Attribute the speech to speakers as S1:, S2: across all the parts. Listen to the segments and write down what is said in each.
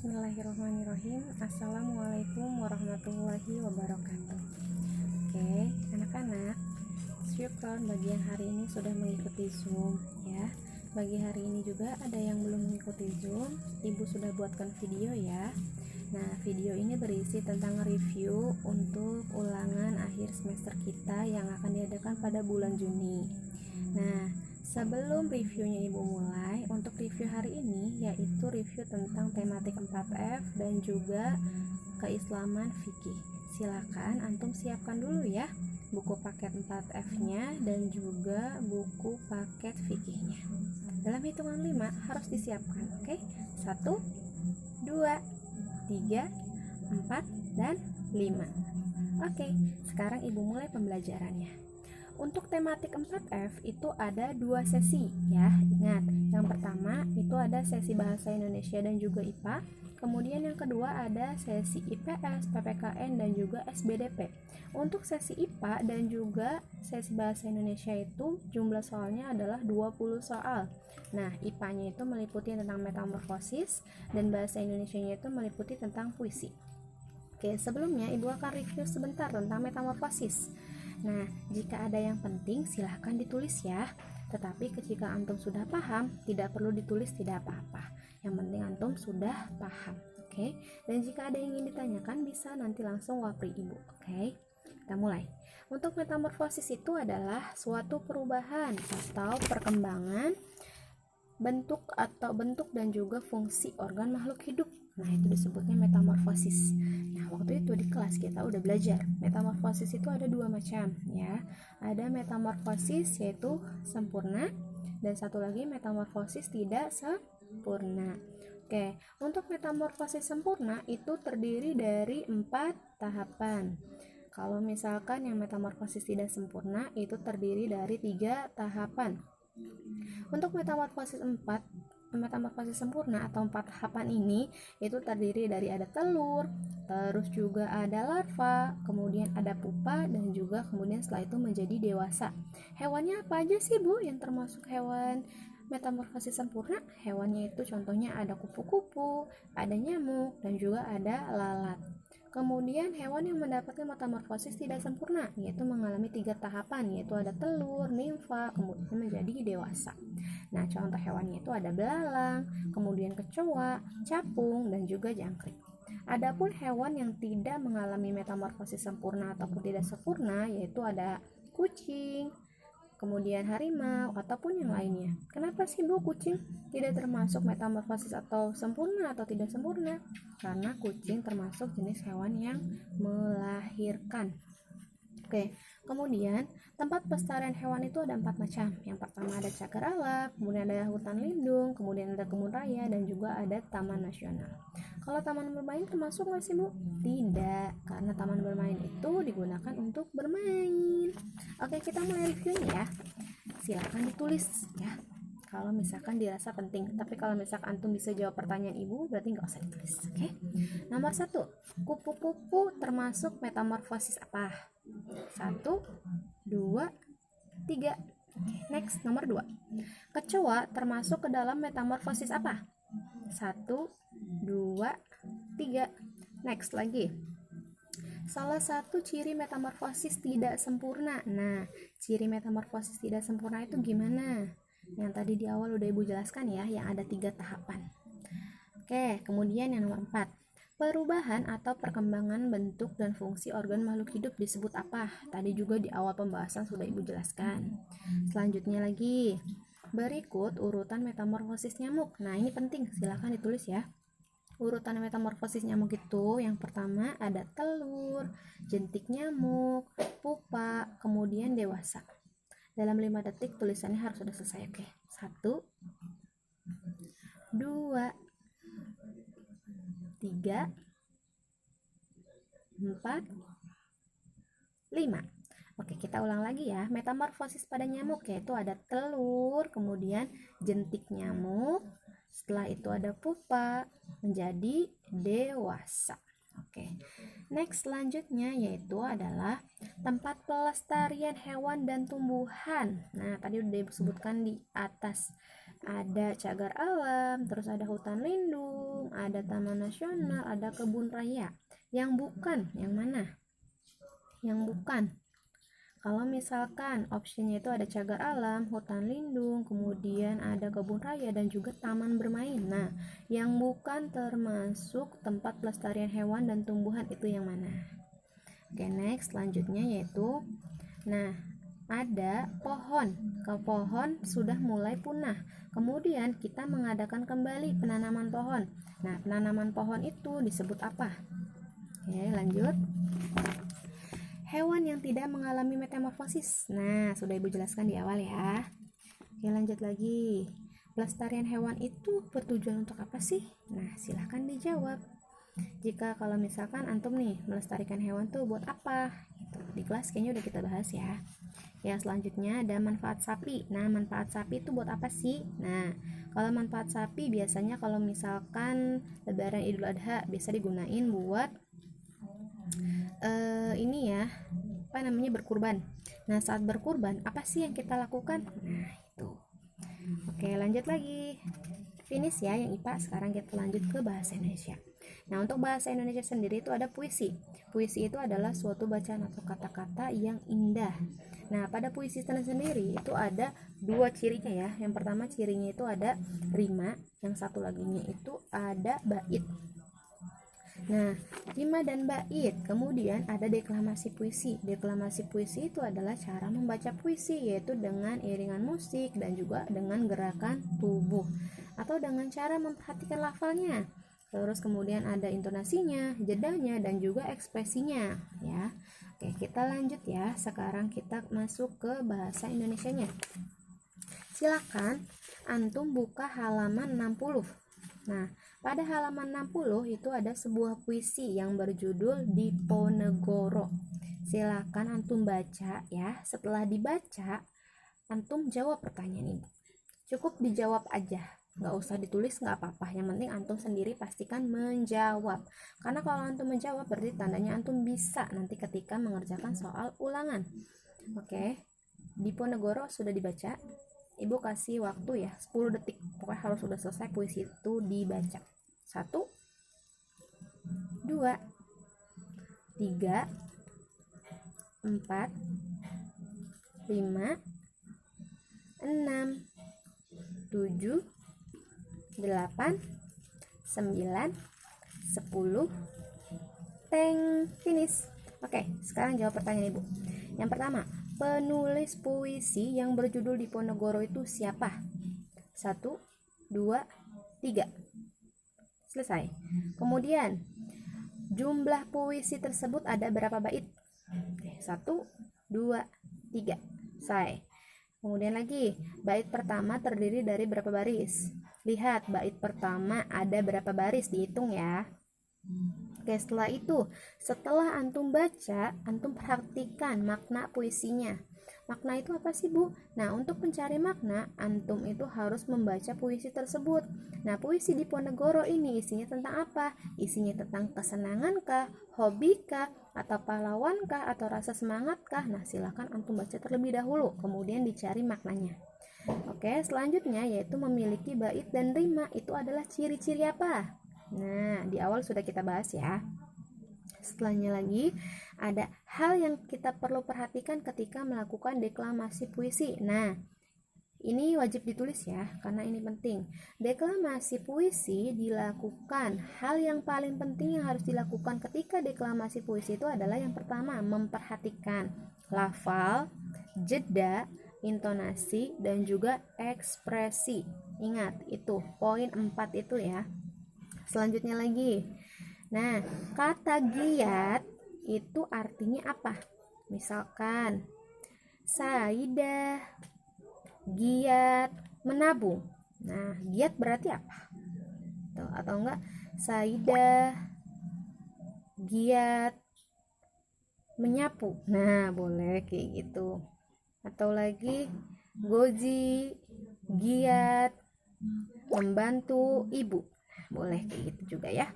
S1: Bismillahirrahmanirrahim. Assalamualaikum warahmatullahi wabarakatuh. Oke, anak-anak, syukron bagi yang hari ini sudah mengikuti Zoom ya. Bagi hari ini juga ada yang belum mengikuti Zoom, Ibu sudah buatkan video ya. Nah, video ini berisi tentang review untuk ulangan akhir semester kita yang akan diadakan pada bulan Juni. Nah, sebelum reviewnya Ibu mulai, untuk review hari ini yaitu review tentang tematik 4F dan juga keislaman fikih. Silakan antum siapkan dulu ya buku paket 4F-nya dan juga buku paket fikihnya. Dalam hitungan 5 harus disiapkan, oke? 1, 2, 3, 4, dan 5. Oke, sekarang Ibu mulai pembelajarannya. Untuk tematik 4F itu ada 2 sesi ya. Ingat, yang pertama itu ada sesi bahasa Indonesia dan juga IPA. Kemudian yang kedua ada sesi IPS, PPKN dan juga SBDP. Untuk sesi IPA dan juga sesi bahasa Indonesia itu jumlah soalnya adalah 20 soal. Nah, IPA-nya itu meliputi tentang metamorfosis dan bahasa Indonesianya itu meliputi tentang puisi. Oke, sebelumnya Ibu akan review sebentar tentang metamorfosis. Nah, jika ada yang penting silahkan ditulis ya. Tetapi ketika antum sudah paham, tidak perlu ditulis, tidak apa-apa. Yang penting antum sudah paham, oke? Dan jika ada yang ingin ditanyakan bisa nanti langsung wapri Ibu, oke? Kita mulai. Untuk metamorfosis itu adalah suatu perubahan atau perkembangan bentuk dan juga fungsi organ makhluk hidup. Nah, itu disebutnya metamorfosis. Nah, waktu itu di kelas kita udah belajar metamorfosis itu ada 2 macam ya. Ada metamorfosis yaitu sempurna dan satu lagi metamorfosis tidak sempurna. Oke, untuk metamorfosis sempurna itu terdiri dari 4 tahapan. Kalau misalkan yang metamorfosis tidak sempurna itu terdiri dari 3 tahapan. Untuk metamorfosis sempurna atau 4 tahapan ini itu terdiri dari ada telur, terus juga ada larva, kemudian ada pupa, dan juga kemudian setelah itu menjadi dewasa. Hewannya apa aja sih Bu yang termasuk hewan metamorfosis sempurna? Hewannya itu contohnya ada kupu-kupu, ada nyamuk, dan juga ada lalat. Kemudian hewan yang mendapatkan metamorfosis tidak sempurna yaitu mengalami 3 tahapan, yaitu ada telur, nimfa, kemudian menjadi dewasa. Nah, contoh hewannya itu ada belalang, kemudian kecoa, capung, dan juga jangkrik. Adapun hewan yang tidak mengalami metamorfosis sempurna ataupun tidak sempurna yaitu ada kucing, kemudian harimau, ataupun yang lainnya. Kenapa sih Bu kucing tidak termasuk metamorfosis atau sempurna atau tidak sempurna? Karena kucing termasuk jenis hewan yang melahirkan. Oke, kemudian tempat pelestarian hewan itu ada 4 macam. Yang pertama ada cagar alam, kemudian ada hutan lindung, kemudian ada kebun raya, dan juga ada taman nasional. Kalau taman bermain termasuk nggak sih Bu? Tidak, karena taman bermain itu digunakan untuk bermain. Oke, kita mulai reviewnya ya. Silakan ditulis ya kalau misalkan dirasa penting. Tapi kalau misalkan antum bisa jawab pertanyaan Ibu, berarti nggak usah ditulis. Oke. Nomor 1, kupu-kupu termasuk metamorfosis apa? 1, 2, 3. Next, nomor 2. Kecoa termasuk ke dalam metamorfosis apa? 1, 2, 3. Next lagi. Salah satu ciri metamorfosis tidak sempurna. Nah, ciri metamorfosis tidak sempurna itu gimana? Yang tadi di awal udah Ibu jelaskan ya, yang ada 3 tahapan. Oke, kemudian yang nomor 4. Perubahan atau perkembangan bentuk dan fungsi organ makhluk hidup disebut apa? Tadi juga di awal pembahasan sudah Ibu jelaskan. Selanjutnya lagi, berikut urutan metamorfosis nyamuk. Nah, ini penting, silahkan ditulis ya. Urutan metamorfosis nyamuk itu yang pertama ada telur, jentik nyamuk, pupa, kemudian dewasa. Dalam 5 detik tulisannya harus sudah selesai, oke? 1, 2, 3, 4, 5. Oke, kita ulang lagi ya. Metamorfosis pada nyamuk yaitu ada telur, kemudian jentik nyamuk, setelah itu ada pupa, menjadi dewasa. Oke. Next, selanjutnya yaitu adalah tempat pelestarian hewan dan tumbuhan. Nah, tadi udah disebutkan di atas. ada cagar alam, terus ada hutan lindung, ada taman nasional, ada kebun raya. Yang bukan, yang mana? Yang bukan. Kalau misalkan opsinya itu ada cagar alam, hutan lindung, kemudian ada kebun raya dan juga taman bermain. Nah, yang bukan termasuk tempat pelestarian hewan dan tumbuhan itu yang mana? Oke, next selanjutnya yaitu ada pohon. Pohon sudah mulai punah. Kemudian kita mengadakan kembali penanaman pohon. Nah, penanaman pohon itu disebut apa? Oke, lanjut. Hewan yang tidak mengalami metamorfosis. Nah, sudah Ibu jelaskan di awal ya. Oke, lanjut lagi. Pelestarian hewan itu bertujuan untuk apa sih? Nah, silahkan dijawab. Jika kalau misalkan antum nih melestarikan hewan tuh buat apa? Gitu. Di kelas kayaknya udah kita bahas ya. Yang selanjutnya ada manfaat sapi. Nah, manfaat sapi itu buat apa sih? Nah, kalau manfaat sapi biasanya kalau misalkan Lebaran Idul Adha bisa digunain buat ini ya, apa namanya, berkurban. Nah, saat berkurban apa sih yang kita lakukan? Nah, itu. Oke, lanjut lagi. Finish ya yang IPA. Sekarang kita lanjut ke bahasa Indonesia. Nah, untuk bahasa Indonesia sendiri itu ada puisi. Puisi itu adalah suatu bacaan atau kata-kata yang indah. Nah, pada puisi sendiri itu ada dua cirinya ya. Yang pertama cirinya itu ada rima, yang satu laginya itu ada bait. Nah, rima dan bait. Kemudian ada deklamasi puisi. Deklamasi puisi itu adalah cara membaca puisi, yaitu dengan iringan musik dan juga dengan gerakan tubuh atau dengan cara memperhatikan lafalnya. Terus kemudian ada intonasinya, jedanya, dan juga ekspresinya ya. Oke, kita lanjut ya. Sekarang kita masuk ke bahasa Indonesianya. Silakan antum buka halaman 60. Nah, pada halaman 60 itu ada sebuah puisi yang berjudul Diponegoro. Silakan antum baca ya. Setelah dibaca, antum jawab pertanyaan ini. Cukup dijawab aja, nggak usah ditulis, nggak apa-apa. Yang penting antum sendiri pastikan menjawab. Karena kalau antum menjawab berarti tandanya antum bisa nanti ketika mengerjakan soal ulangan. Oke, Diponegoro sudah dibaca. Ibu kasih waktu ya 10 detik. Pokoknya harus sudah selesai puisi itu dibaca. 1, 2, 3, 4, 5, 6, 7, 8, 9, 10. Teng, finish. Oke, sekarang jawab pertanyaan Ibu. Yang pertama, penulis puisi yang berjudul Diponegoro itu siapa? 1, 2, 3. Selesai. Kemudian, jumlah puisi tersebut ada berapa bait? 1, 2, 3. Selesai. Kemudian lagi, bait pertama terdiri dari berapa baris? Lihat, bait pertama ada berapa baris, dihitung ya. Oke, setelah antum baca, antum perhatikan makna puisinya. Makna itu apa sih, Bu? Nah, untuk mencari makna, antum itu harus membaca puisi tersebut. Nah, puisi Diponegoro ini isinya tentang apa? Isinya tentang kesenangan kah, hobi kah, atau pahlawan kah, atau rasa semangat kah? Nah, silakan antum baca terlebih dahulu, kemudian dicari maknanya. Oke, selanjutnya yaitu memiliki bait dan rima. Itu adalah ciri-ciri apa? Nah, di awal sudah kita bahas ya. Setelahnya lagi ada hal yang kita perlu perhatikan ketika melakukan deklamasi puisi. Nah, ini wajib ditulis ya, karena ini penting. Deklamasi puisi dilakukan. Hal yang paling penting yang harus dilakukan ketika deklamasi puisi itu adalah yang pertama, memperhatikan lafal, jeda, intonasi, dan juga ekspresi. Ingat, itu poin 4 itu ya. Selanjutnya lagi. Nah, kata giat itu artinya apa? Misalkan Saidah giat menabung. Nah, giat berarti apa? Tuh, atau enggak Saidah giat menyapu. Nah, boleh kayak gitu. Atau lagi Gozi giat membantu ibu. Nah, boleh kayak gitu juga ya.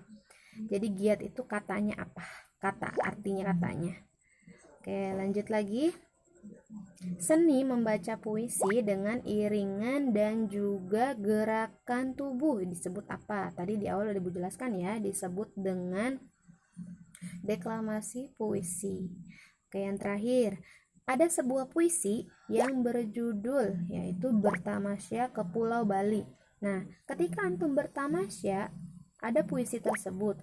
S1: Jadi giat itu katanya apa? Kata, artinya katanya. Oke, lanjut lagi. Seni membaca puisi dengan iringan dan juga gerakan tubuh disebut apa? Tadi di awal udah Ibu jelaskan ya, disebut dengan deklamasi puisi. Oke, yang terakhir, ada sebuah puisi yang berjudul yaitu Bertamasya ke Pulau Bali. Nah, ketika antum bertamasya, ada puisi tersebut.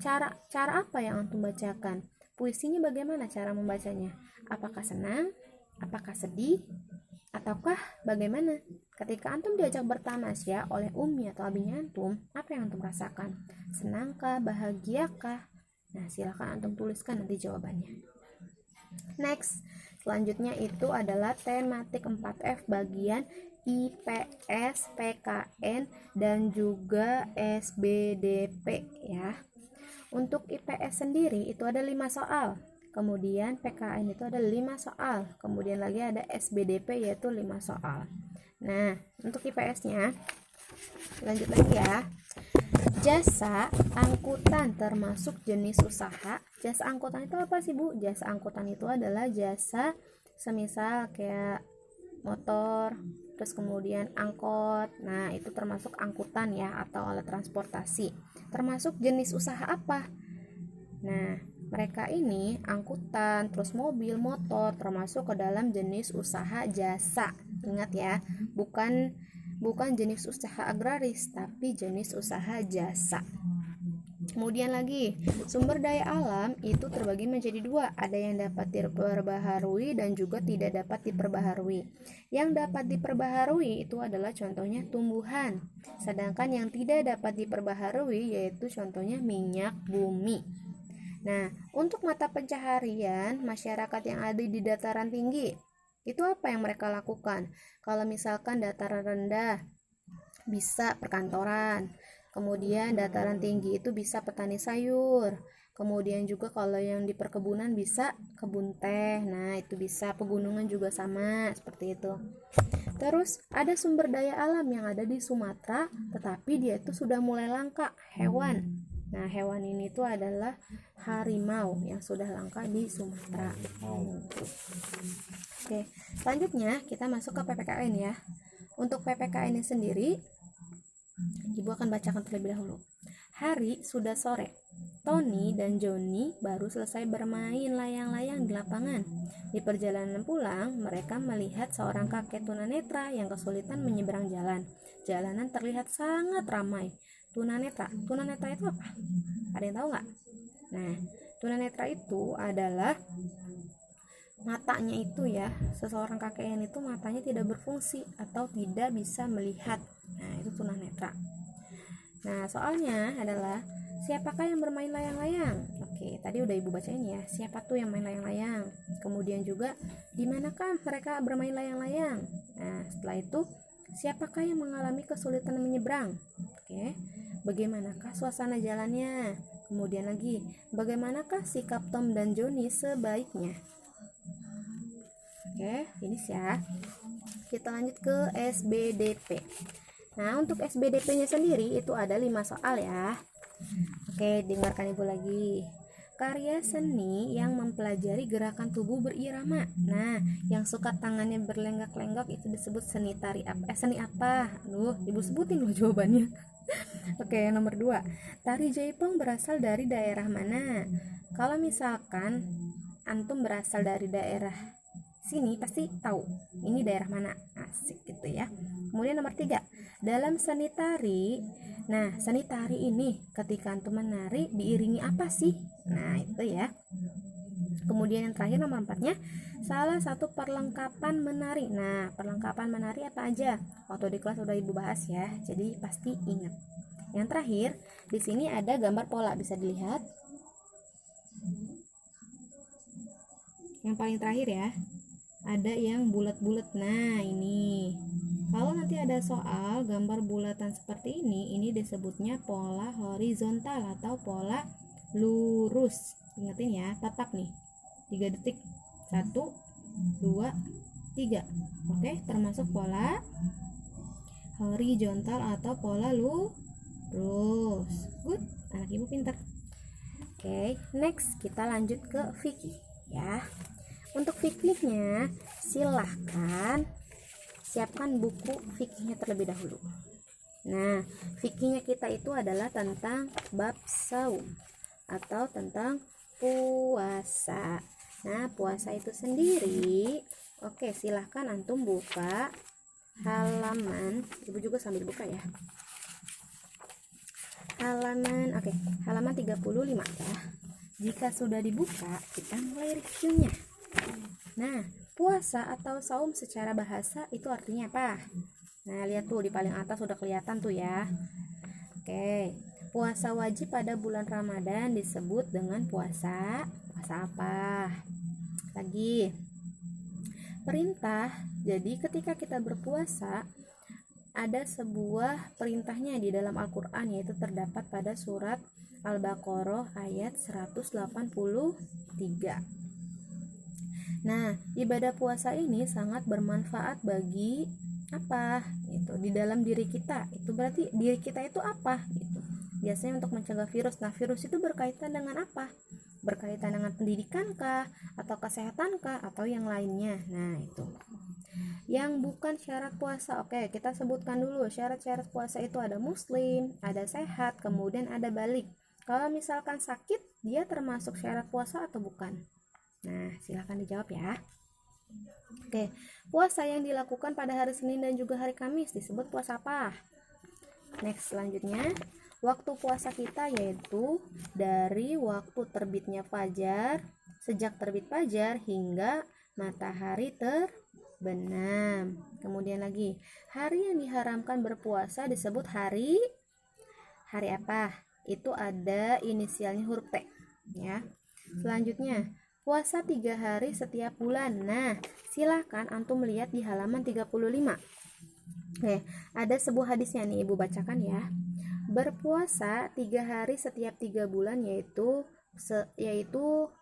S1: Cara apa yang antum bacakan? Puisinya bagaimana cara membacanya? Apakah senang? Apakah sedih? Ataukah bagaimana? Ketika antum diajak bertamasya oleh umi atau abinya antum, apa yang antum rasakan? Senangkah? Bahagiakah? Nah, silakan antum tuliskan nanti jawabannya. Next, selanjutnya itu adalah tematik 4F bagian IPS, PKN, dan juga SBDP ya. Untuk IPS sendiri itu ada 5 soal. Kemudian PKN itu ada 5 soal. Kemudian lagi ada SBDP yaitu 5 soal. Nah, untuk IPS-nya lanjut lagi ya. Jasa angkutan termasuk jenis usaha. Jasa angkutan itu apa sih, Bu? Jasa angkutan itu adalah jasa semisal kayak motor, terus kemudian angkot. Nah, itu termasuk angkutan ya, atau alat transportasi. Termasuk jenis usaha apa? Nah, mereka ini angkutan, terus mobil, motor termasuk ke dalam jenis usaha jasa. Ingat ya, bukan jenis usaha agraris, tapi jenis usaha jasa. Kemudian lagi, sumber daya alam itu terbagi menjadi 2. Ada yang dapat diperbaharui dan juga tidak dapat diperbaharui. Yang dapat diperbaharui itu adalah contohnya tumbuhan. Sedangkan yang tidak dapat diperbaharui yaitu contohnya minyak bumi. Nah, untuk mata pencaharian masyarakat yang ada di dataran tinggi, itu apa yang mereka lakukan? Kalau misalkan dataran rendah bisa perkantoran, kemudian dataran tinggi itu bisa petani sayur, kemudian juga kalau yang di perkebunan bisa kebun teh. Nah, itu bisa pegunungan juga sama seperti itu. Terus ada sumber daya alam yang ada di Sumatera, tetapi dia itu sudah mulai langka, hewan. Nah, hewan ini tuh adalah harimau yang sudah langka di Sumatera. Oke, selanjutnya kita masuk ke PPKN ya. Untuk PPKN ini sendiri, Ibu akan bacakan terlebih dahulu. Hari sudah sore. Tony dan Johnny baru selesai bermain layang-layang di lapangan. Di perjalanan pulang, mereka melihat seorang kakek tunanetra yang kesulitan menyeberang jalan. Jalanan terlihat sangat ramai. Tunanetra itu apa? Ada yang tahu nggak? Nah, tunanetra itu adalah matanya itu ya, seseorang kakek yang itu matanya tidak berfungsi atau tidak bisa melihat. Nah, itu tunanetra. Nah, soalnya adalah siapakah yang bermain layang-layang? Oke, tadi udah Ibu bacain ya. Siapa tuh yang main layang-layang? Kemudian juga di manakah mereka bermain layang-layang? Nah, setelah itu siapakah yang mengalami kesulitan menyeberang? Oke. Bagaimanakah suasana jalannya? Kemudian lagi, bagaimanakah sikap Tom dan Johnny sebaiknya? Oke, finish ya. Kita lanjut ke SBDP. Nah, untuk SBDP-nya sendiri itu ada 5 soal ya. Oke, dengarkan Ibu lagi. Karya seni yang mempelajari gerakan tubuh berirama. Nah, yang suka tangannya berlenggak-lenggok itu disebut seni tari apa? Seni apa? Aduh, Ibu sebutin loh jawabannya. Oke, nomor 2. Tari Jaipong berasal dari daerah mana? Kalau misalkan antum berasal dari daerah sini, pasti tahu ini daerah mana. Asik gitu ya. Kemudian nomor 3. Dalam seni tari, nah seni tari ini ketika antum menari diiringi apa sih? Nah, itu ya. Kemudian yang terakhir nomor 4-nya, salah satu perlengkapan menari. Nah, perlengkapan menari apa aja? Waktu di kelas udah Ibu bahas ya, jadi pasti ingat. Yang terakhir, di sini ada gambar pola, bisa dilihat. Yang paling terakhir ya, ada yang bulat-bulat. Nah, ini. Kalau nanti ada soal gambar bulatan seperti ini disebutnya pola horizontal atau pola lurus. Ingatin ya, tetap nih. 3 detik. 1, 2, 3. Oke, termasuk pola horizontal atau pola lurus. Good, anak Ibu pintar. Oke, next kita lanjut ke fikih ya. Untuk fikihnya, silahkan siapkan buku fikihnya terlebih dahulu. Nah, fikihnya kita itu adalah tentang bab saum atau tentang puasa. Nah, puasa itu sendiri, oke, silahkan antum buka halaman, ibu juga sambil buka ya. Halaman 35 ya. Jika sudah dibuka, kita mulai reviewnya. Nah, puasa atau saum secara bahasa itu artinya apa? Nah, lihat tuh di paling atas sudah kelihatan tuh ya. Oke, puasa wajib pada bulan Ramadan disebut dengan puasa apa? Lagi, perintah. Jadi ketika kita berpuasa, ada sebuah perintahnya di dalam Al-Quran, yaitu terdapat pada surat Al-Baqarah ayat 183. Nah, ibadah puasa ini sangat bermanfaat bagi apa? Itu di dalam diri kita. Itu berarti diri kita itu apa? Gitu. Biasanya untuk mencegah virus. Nah, virus itu berkaitan dengan apa? Berkaitan dengan pendidikan kah? Atau kesehatan kah? Atau yang lainnya. Nah, itu. Yang bukan syarat puasa. Oke, kita sebutkan dulu. Syarat-syarat puasa itu ada muslim, ada sehat, kemudian ada balik. Kalau misalkan sakit, dia termasuk syarat puasa atau bukan? Nah, silahkan dijawab ya. Oke, puasa yang dilakukan pada hari Senin dan juga hari Kamis disebut puasa apa? Next, selanjutnya, waktu puasa kita yaitu dari waktu terbitnya fajar, sejak terbit fajar hingga matahari terbenam. Kemudian lagi, hari yang diharamkan berpuasa disebut hari apa? Itu ada inisialnya huruf T ya. Selanjutnya, puasa 3 hari setiap bulan. Nah, silahkan antum melihat di halaman 35. Oke, ada sebuah hadisnya nih, ibu bacakan ya. Berpuasa 3 hari setiap 3 bulan yaitu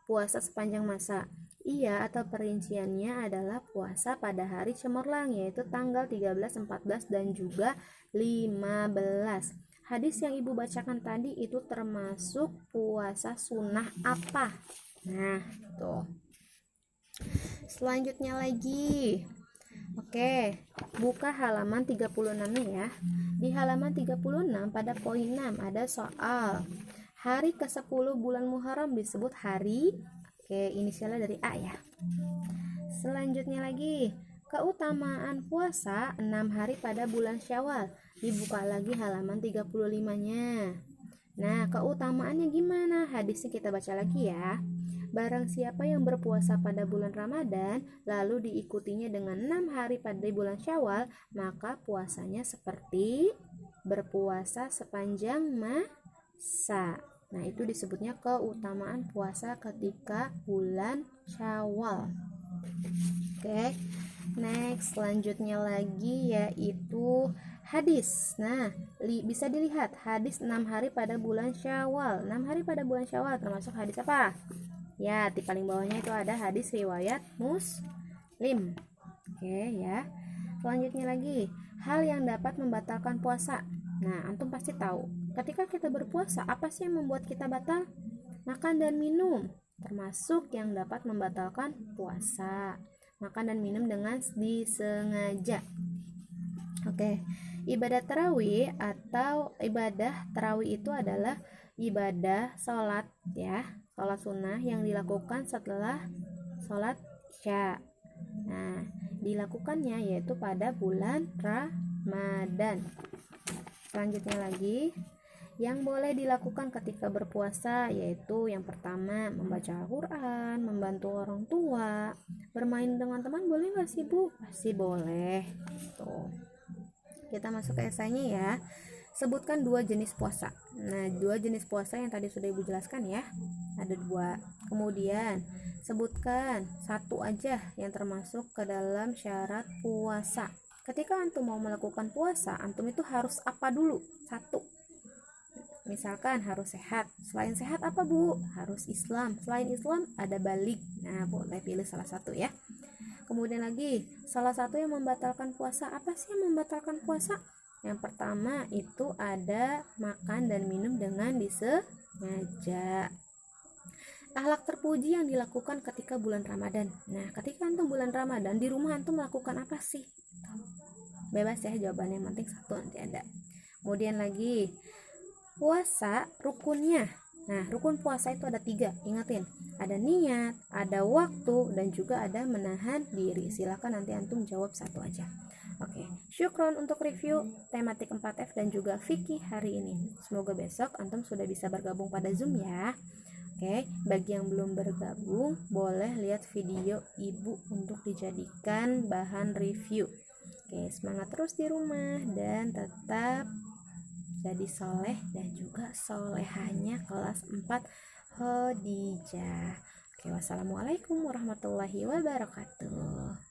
S1: puasa sepanjang masa. Iya, atau perinciannya adalah puasa pada hari cemerlang, yaitu tanggal 13, 14 dan juga 15. Hadis yang ibu bacakan tadi itu termasuk puasa sunnah apa? Nah, tuh. Selanjutnya lagi. Oke, buka halaman 36 ya. Di halaman 36 pada poin 6 ada soal. Hari ke-10 bulan Muharram disebut hari, inisialnya dari A ya. Selanjutnya lagi, keutamaan puasa 6 hari pada bulan Syawal. Dibuka lagi halaman 35-nya. Nah, keutamaannya gimana? Hadisnya kita baca lagi ya. Barang siapa yang berpuasa pada bulan Ramadan, lalu diikutinya dengan 6 hari pada bulan Syawal, maka puasanya seperti berpuasa sepanjang masa. Nah, itu disebutnya keutamaan puasa ketika bulan Syawal. Oke, next, selanjutnya lagi yaitu hadis. Nah, bisa dilihat hadis 6 hari pada bulan Syawal. 6 hari pada bulan Syawal termasuk hadis apa? Ya, di paling bawahnya itu ada hadis riwayat Muslim. Oke ya. Selanjutnya lagi, hal yang dapat membatalkan puasa. Nah, antum pasti tahu. Ketika kita berpuasa, apa sih yang membuat kita batal? Makan dan minum, termasuk yang dapat membatalkan puasa. Makan dan minum dengan disengaja. Oke, ibadah tarawih atau ibadah tarawih itu adalah ibadah sholat ya, sholat sunnah yang dilakukan setelah sholat Isya. Nah, dilakukannya yaitu pada bulan Ramadan. Selanjutnya lagi, yang boleh dilakukan ketika berpuasa yaitu yang pertama membaca Al-Quran, membantu orang tua, bermain dengan teman. Boleh nggak sih Bu? Pasti boleh. Tuh, kita masuk ke esainya ya. Sebutkan 2 jenis puasa. Nah, 2 jenis puasa yang tadi sudah ibu jelaskan ya, ada 2. Kemudian sebutkan 1 aja yang termasuk ke dalam syarat puasa. Ketika antum mau melakukan puasa, antum itu harus apa dulu? 1, misalkan harus sehat. Selain sehat apa Bu? Harus Islam. Selain Islam ada balik. Nah, boleh pilih salah satu ya. Kemudian lagi, salah satu yang membatalkan puasa. Apa sih yang membatalkan puasa? Yang pertama itu ada makan dan minum dengan disengaja. Akhlak terpuji yang dilakukan ketika bulan Ramadan. Nah, ketika antum bulan Ramadan di rumah antum melakukan apa sih? Bebas ya jawabannya, yang penting satu nanti ada. Kemudian lagi, puasa rukunnya. Nah, rukun puasa itu ada 3, ingatin. Ada niat, ada waktu, dan juga ada menahan diri. Silakan nanti antum jawab satu aja. Oke, syukron untuk review tematik 4F dan juga fikih hari ini. Semoga besok antum sudah bisa bergabung pada Zoom ya. Oke, bagi yang belum bergabung, boleh lihat video ibu untuk dijadikan bahan review. Oke, semangat terus di rumah dan tetap jadi soleh dan juga solehanya kelas 4 Khadijah. Oke, wassalamualaikum warahmatullahi wabarakatuh.